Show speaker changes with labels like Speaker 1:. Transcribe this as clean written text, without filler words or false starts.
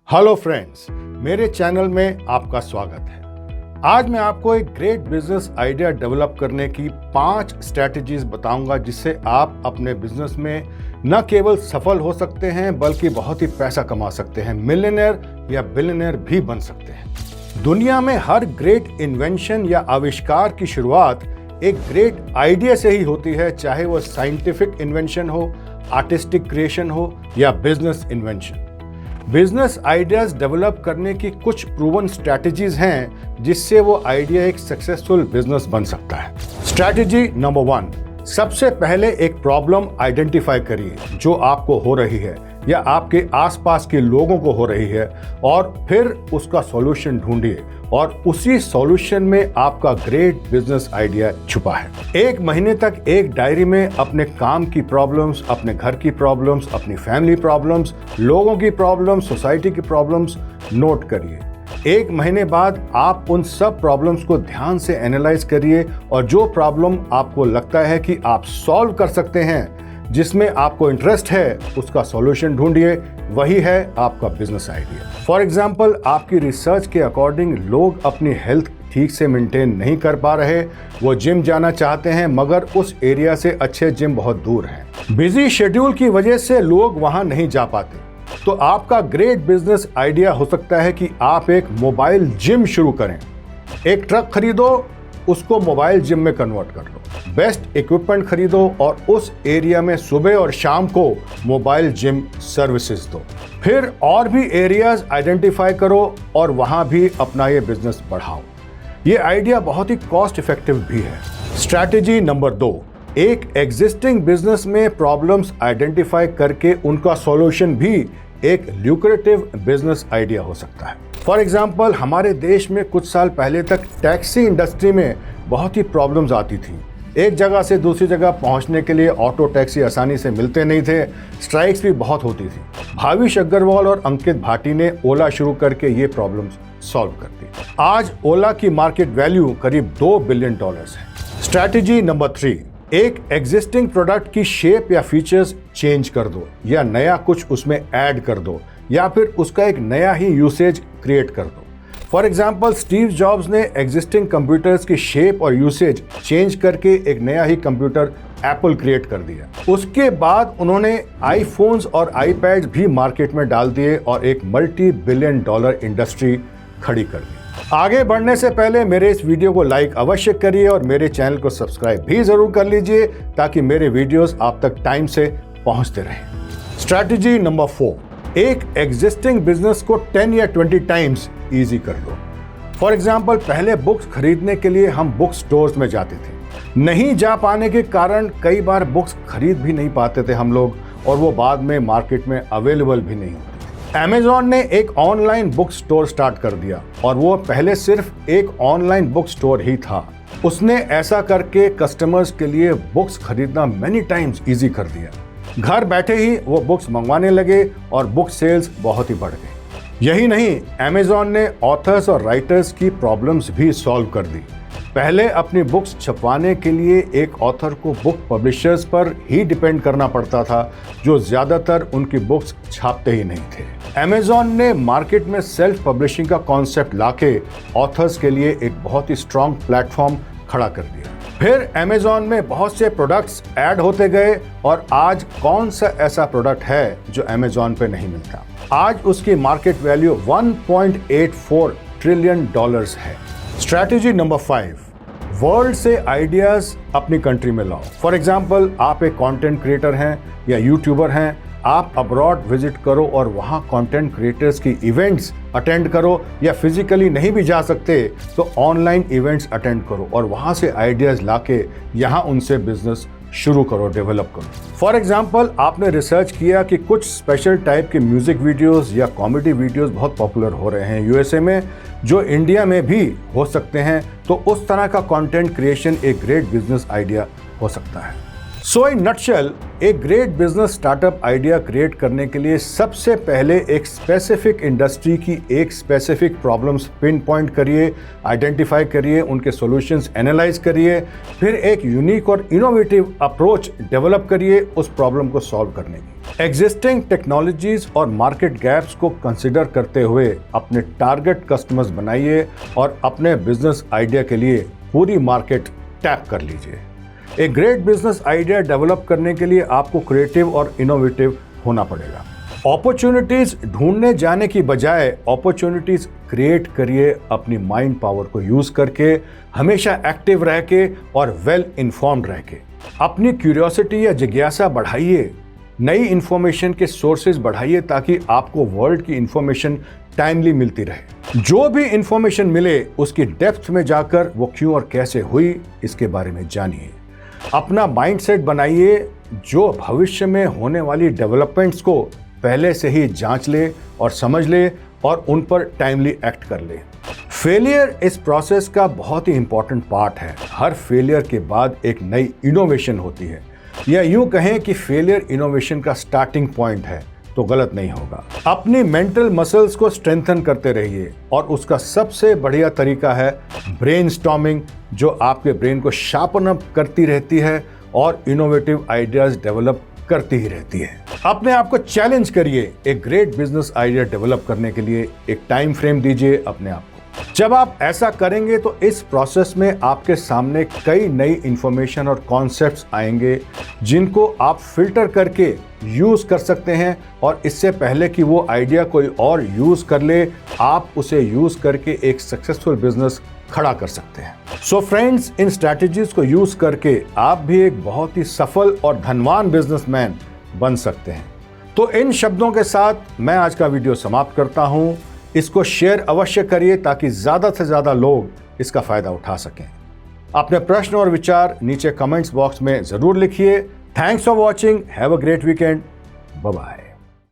Speaker 1: Hello friends, मेरे channel में आपका स्वागत है। आज मैं आपको एक ग्रेट बिजनेस आइडिया डेवलप करने की 5 स्ट्रैटेजीज बताऊंगा जिससे आप अपने बिजनेस में न केवल सफल हो सकते हैं बल्कि बहुत ही पैसा कमा सकते हैं, मिलियनेयर या बिलियनेयर भी बन सकते हैं। दुनिया में हर ग्रेट इन्वेंशन या आविष्कार की शुरुआत एक ग्रेट आइडिया से ही होती है, चाहे वो साइंटिफिक इन्वेंशन हो, आर्टिस्टिक क्रिएशन हो या business invention. Business ideas develop करने की कुछ प्रूवन स्ट्रैटेजीज हैं जिससे वो आइडिया एक सक्सेसफुल बिजनेस बन सकता है। स्ट्रैटेजी नंबर 1, सबसे पहले एक प्रॉब्लम आइडेंटिफाई करिए जो आपको हो रही है या आपके आसपास के लोगों को हो रही है और फिर उसका सॉल्यूशन ढूंढिए और उसी सॉल्यूशन में आपका ग्रेट बिजनेस आइडिया छुपा है। 1 महीने तक एक डायरी में अपने काम की प्रॉब्लम्स, अपने घर की प्रॉब्लम्स, अपनी फैमिली प्रॉब्लम्स, लोगों की प्रॉब्लम्स, सोसाइटी की प्रॉब्लम्स नोट करिए। 1 महीने बाद आप उन सब प्रॉब्लम्स को ध्यान से एनालाइज करिए और जो प्रॉब्लम आपको लगता है कि आप सॉल्व कर सकते हैं, जिसमें आपको इंटरेस्ट है, उसका सॉल्यूशन ढूंढिए। वही है आपका बिजनेस आइडिया। फॉर एग्जाम्पल, आपकी रिसर्च के अकॉर्डिंग लोग अपनी हेल्थ ठीक से मेंटेन नहीं कर पा रहे, वो जिम जाना चाहते हैं मगर उस एरिया से अच्छे जिम बहुत दूर हैं। बिजी शेड्यूल की वजह से लोग वहां नहीं जा पाते। तो आपका ग्रेट बिजनेस आइडिया हो सकता है कि आप एक मोबाइल जिम शुरू करें। एक ट्रक खरीदो, उसको मोबाइल जिम में कन्वर्ट कर लो। बेस्ट इक्विपमेंट खरीदो और उस एरिया में सुबह और शाम को मोबाइल जिम सर्विसेज दो। फिर और भी एरियाज आइडेंटिफाई करो और वहां भी अपना ये बिजनेस बढ़ाओ। ये आइडिया बहुत ही कॉस्ट इफेक्टिव भी है। स्ट्रैटेजी नंबर 2, एक एग्जिस्टिंग बिजनेस में प्रॉब्लम्स आइडेंटिफाई करके उनका सॉल्यूशन भी एक ल्यूक्रेटिव बिजनेस आइडिया हो सकता है। फॉर एग्जाम्पल, हमारे देश में कुछ साल पहले तक टैक्सी इंडस्ट्री में बहुत ही प्रॉब्लम्स आती थी। एक जगह से दूसरी जगह पहुंचने के लिए ऑटो टैक्सी आसानी से मिलते नहीं थे, स्ट्राइक्स भी बहुत होती थी। भाविश अग्रवाल और अंकित भाटी ने ओला शुरू करके ये प्रॉब्लम्स सॉल्व कर दी। आज ओला की मार्केट वैल्यू करीब $2 बिलियन है। स्ट्रैटेजी नंबर 3, एक एग्जिस्टिंग प्रोडक्ट की शेप या फीचर्स चेंज कर दो या नया कुछ उसमें ऐड कर दो या फिर उसका एक नया ही यूसेज क्रिएट कर दो। फॉर एग्जाम्पल, स्टीव जॉब्स ने एग्जिस्टिंग कंप्यूटर्स की शेप और यूसेज चेंज करके एक नया ही कंप्यूटर एप्पल क्रिएट कर दिया। उसके बाद उन्होंने आईफोन्स और आईपैड्स भी मार्केट में डाल दिए और एक $multi-billion इंडस्ट्री खड़ी कर दी। आगे बढ़ने से पहले मेरे इस वीडियो को लाइक अवश्य करिए और मेरे चैनल को सब्सक्राइब भी जरूर कर लीजिए ताकि मेरे वीडियोस आप तक टाइम से पहुंचते रहें। स्ट्रैटेजी नंबर 4, एक एग्जिस्टिंग बिजनेस को 10 या 20 टाइम्स ईजी कर लो। फॉर एग्जाम्पल, पहले बुक्स खरीदने के लिए हम बुक स्टोर्स में जाते थे। नहीं जा पाने के कारण कई बार बुक्स खरीद भी नहीं पाते थे हम लोग और वो बाद में मार्केट में अवेलेबल भी नहीं होती। Amazon ने एक ऑनलाइन बुक स्टोर स्टार्ट कर दिया और वो पहले सिर्फ एक ऑनलाइन बुक स्टोर ही था। उसने ऐसा करके कस्टमर्स के लिए बुक्स खरीदना मेनी टाइम्स इजी कर दिया। घर बैठे ही वो बुक्स मंगवाने लगे और बुक सेल्स बहुत ही बढ़ गई। यही नहीं, Amazon ने ऑथर्स और राइटर्स की प्रॉब्लम्स भी सॉल्व कर दी। पहले अपनी बुक्स छपवाने के लिए एक ऑथर को बुक पब्लिशर्स पर ही डिपेंड करना पड़ता था जो ज्यादातर उनकी बुक्स छापते ही नहीं थे। Amazon ने मार्केट में सेल्फ पब्लिशिंग का कॉन्सेप्ट लाके ऑथर्स के लिए एक बहुत ही स्ट्रॉन्ग प्लेटफॉर्म खड़ा कर दिया। फिर Amazon में बहुत से प्रोडक्ट्स ऐड होते गए और आज कौन सा ऐसा प्रोडक्ट है जो Amazon पे नहीं मिलता। आज उसकी मार्केट वैल्यू $1.84 ट्रिलियन है। स्ट्रैटेजी नंबर 5, वर्ल्ड से आइडियाज अपनी कंट्री में लाओ। फॉर एग्जाम्पल, आप एक कंटेंट क्रिएटर हैं या यूट्यूबर हैं, आप अब्रॉड विजिट करो और वहाँ कंटेंट क्रिएटर्स की इवेंट्स अटेंड करो या फिजिकली नहीं भी जा सकते तो ऑनलाइन इवेंट्स अटेंड करो और वहाँ से आइडियाज लाके यहाँ उनसे बिजनेस शुरू करो, डेवलप करो। फॉर एग्जाम्पल, आपने रिसर्च किया कि कुछ स्पेशल टाइप के म्यूजिक वीडियोस या कॉमेडी वीडियोस बहुत पॉपुलर हो रहे हैं यूएसए में, जो इंडिया में भी हो सकते हैं, तो उस तरह का कंटेंट क्रिएशन एक ग्रेट बिजनेस आइडिया हो सकता है। सो इन नटशेल, एक great business startup idea create करने के लिए सबसे पहले एक स्पेसिफिक इंडस्ट्री की एक स्पेसिफिक प्रॉब्लम्स पिन पॉइंट करिए, आइडेंटिफाई करिए, उनके सॉल्यूशंस एनालाइज करिए, फिर एक यूनिक और इनोवेटिव अप्रोच डेवलप करिए उस प्रॉब्लम को सॉल्व करने की। एग्जिस्टिंग टेक्नोलॉजीज और मार्केट गैप्स को कंसिडर करते हुए अपने टारगेट कस्टमर्स बनाइए और अपने बिजनेस आइडिया के लिए पूरी मार्केट टैप कर लीजिए। एक ग्रेट बिजनेस आइडिया डेवलप करने के लिए आपको क्रिएटिव और इनोवेटिव होना पड़ेगा। अपॉर्चुनिटीज ढूंढने जाने की बजाय अपॉर्चुनिटीज क्रिएट करिए अपनी माइंड पावर को यूज करके, हमेशा एक्टिव रह के और वेल इन्फॉर्म्ड रह के। अपनी क्यूरियोसिटी या जिज्ञासा बढ़ाइए, नई इंफॉर्मेशन के सोर्सेज बढ़ाइए ताकि आपको वर्ल्ड की इंफॉर्मेशन टाइमली मिलती रहे। जो भी इंफॉर्मेशन मिले उसकी डेप्थ में जाकर वो क्यों और कैसे हुई इसके बारे में जानिए। अपना माइंडसेट बनाइए जो भविष्य में होने वाली डेवलपमेंट्स को पहले से ही जांच ले और समझ ले और उन पर टाइमली एक्ट कर ले। फेलियर इस प्रोसेस का बहुत ही इंपॉर्टेंट पार्ट है। हर फेलियर के बाद एक नई इनोवेशन होती है, या यूं कहें कि फेलियर इनोवेशन का स्टार्टिंग पॉइंट है तो गलत नहीं होगा। अपनी मेंटल मसल्स को स्ट्रेंथन करते रहिए और उसका सबसे बढ़िया तरीका है ब्रेनस्टॉर्मिंग, जो आपके ब्रेन को शार्पन अप करती रहती है और इनोवेटिव आइडियाज डेवलप करती ही रहती है। अपने आप को चैलेंज करिए, एक ग्रेट बिजनेस आइडिया डेवलप करने के लिए एक टाइम फ्रेम दीजिए अपने आप को। जब आप ऐसा करेंगे तो इस प्रोसेस में आपके सामने कई नई इंफॉर्मेशन और कॉन्सेप्ट्स आएंगे जिनको आप फिल्टर करके यूज कर सकते हैं, और इससे पहले कि वो आइडिया कोई और यूज कर ले, आप उसे यूज करके एक सक्सेसफुल बिजनेस खड़ा कर सकते हैं। सो फ्रेंड्स, इन स्ट्रैटेजीज को यूज करके आप भी एक बहुत ही सफल और धनवान बिजनेसमैन बन सकते हैं। तो इन शब्दों के साथ मैं आज का वीडियो समाप्त करता हूं। इसको शेयर अवश्य करिए ताकि ज्यादा से ज्यादा लोग इसका फायदा उठा सकें। अपने प्रश्न और विचार नीचे कमेंट्स बॉक्स में जरूर लिखिए। Thanks for watching. Have a great weekend. Bye bye.